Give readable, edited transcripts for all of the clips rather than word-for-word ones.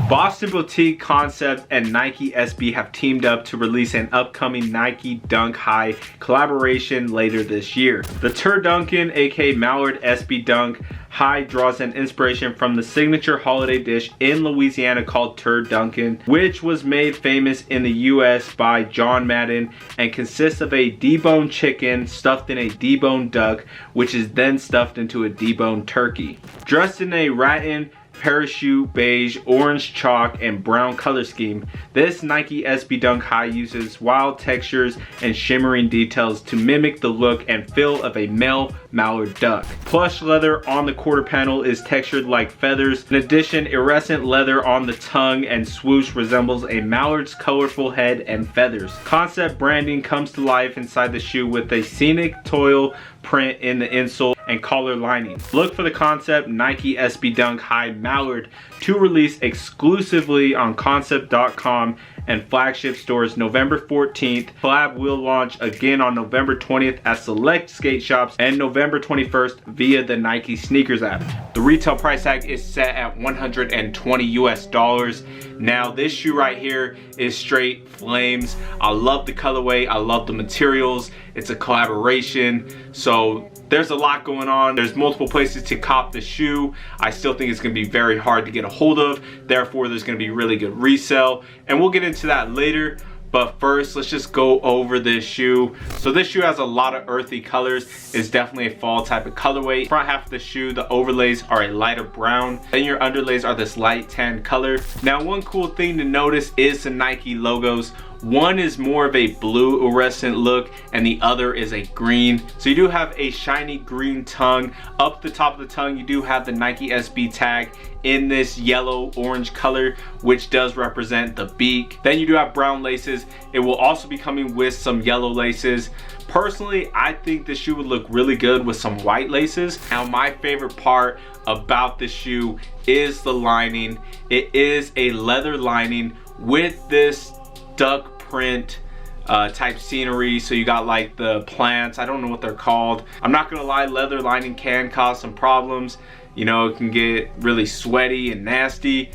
Boston Boutique Concepts and Nike SB have teamed up to release an upcoming Nike Dunk High collaboration later this year. The Turdunken, aka Mallard SB Dunk High, draws an inspiration from the signature holiday dish in Louisiana called Turdunken, which was made famous in the US by John Madden and consists of a deboned chicken stuffed in a deboned duck, which is then stuffed into a deboned turkey. Dressed in a rattan, parachute, beige, orange chalk, and brown color scheme, this Nike SB Dunk High uses wild textures and shimmering details to mimic the look and feel of a male mallard duck. Plush leather on the quarter panel is textured like feathers. In addition, iridescent leather on the tongue and swoosh resembles a mallard's colorful head and feathers. Concept branding comes to life inside the shoe with a scenic toile print in the insole and collar lining. Look for the concept Nike SB Dunk High Mallard to release exclusively on concept.com and flagship stores November 14th. Collab will launch again on November 20th at select skate shops and November 21st via the Nike Sneakers app. The retail price tag is set at $120 US. Now this shoe right here is straight flames. I love the colorway, I love the materials. It's a collaboration, so there's a lot going on. There's multiple places to cop the shoe. I still think it's gonna be very hard to get a hold of. Therefore, there's gonna be really good resale. And we'll get into that later. But first, let's just go over this shoe. So this shoe has a lot of earthy colors. It's definitely a fall type of colorway. Front half of the shoe, the overlays are a lighter brown. Then your underlays are this light tan color. Now, one cool thing to notice is the Nike logos. One is more of a blue iridescent look and the other is a green. So you do have a shiny green tongue. Up the top of the tongue, you do have the Nike SB tag in this yellow orange color, which does represent the beak. Then you do have brown laces. It will also be coming with some yellow laces. Personally, I think this shoe would look really good with some white laces. Now, my favorite part about the shoe is the lining. It is a leather lining with this duck print type scenery. So you got like the plants, I don't know what they're called. I'm not gonna lie, leather lining can cause some problems. You know, it can get really sweaty and nasty,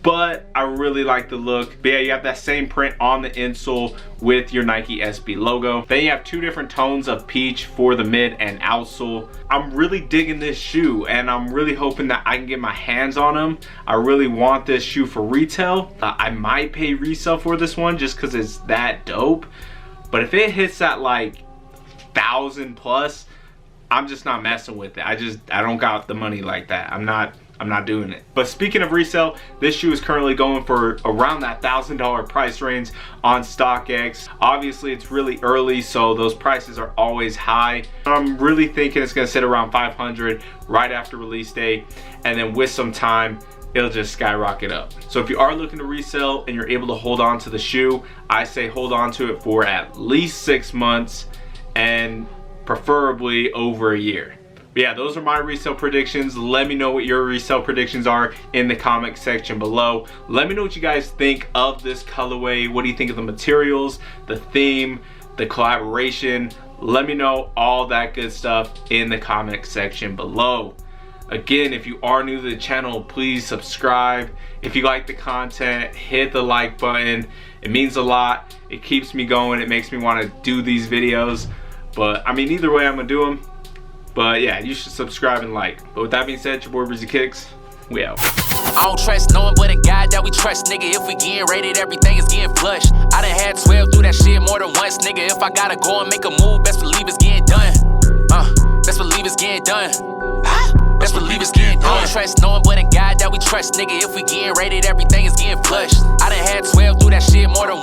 but I really like the look. But yeah, you have that same print on the insole with your Nike SB logo. Then you have two different tones of peach for the mid and outsole. I'm really digging this shoe and I'm really hoping that I can get my hands on them. I really want this shoe for retail. I might pay resale for this one just because it's that dope. But if it hits that like 1,000 plus, I'm just not messing with it. I don't got the money like that. I'm not doing it. But speaking of resale, this shoe is currently going for around that $1,000 price range on StockX. Obviously, it's really early, so those prices are always high. I'm really thinking it's gonna sit around 500 right after release day, and then with some time, it'll just skyrocket up. So if you are looking to resell and you're able to hold on to the shoe, I say hold on to it for at least 6 months and preferably over a year. But yeah, those are my resale predictions. Let me know what your resale predictions are in the comment section below. Let me know what you guys think of this colorway. What do you think of the materials, the theme, the collaboration? Let me know all that good stuff in the comment section below. Again, if you are new to the channel, please subscribe. If you like the content, hit the like button. It means a lot. It keeps me going. It makes me want to do these videos. But I mean, either way, I'm gonna do them. But yeah, you should subscribe and like. But with that being said, your boy Breezy Kicks, we out. I don't trust no one but a God that we trust, nigga. If we getting rated, everything is getting flushed. I done had 12 through that shit more than once, nigga. If I gotta go and make a move, best believe it's getting done. Best believe it's getting done. Best believe it's getting done. I don't trust no one but a God that we trust, nigga. If we getting rated, everything is getting flushed. I done had 12 through that shit more than once.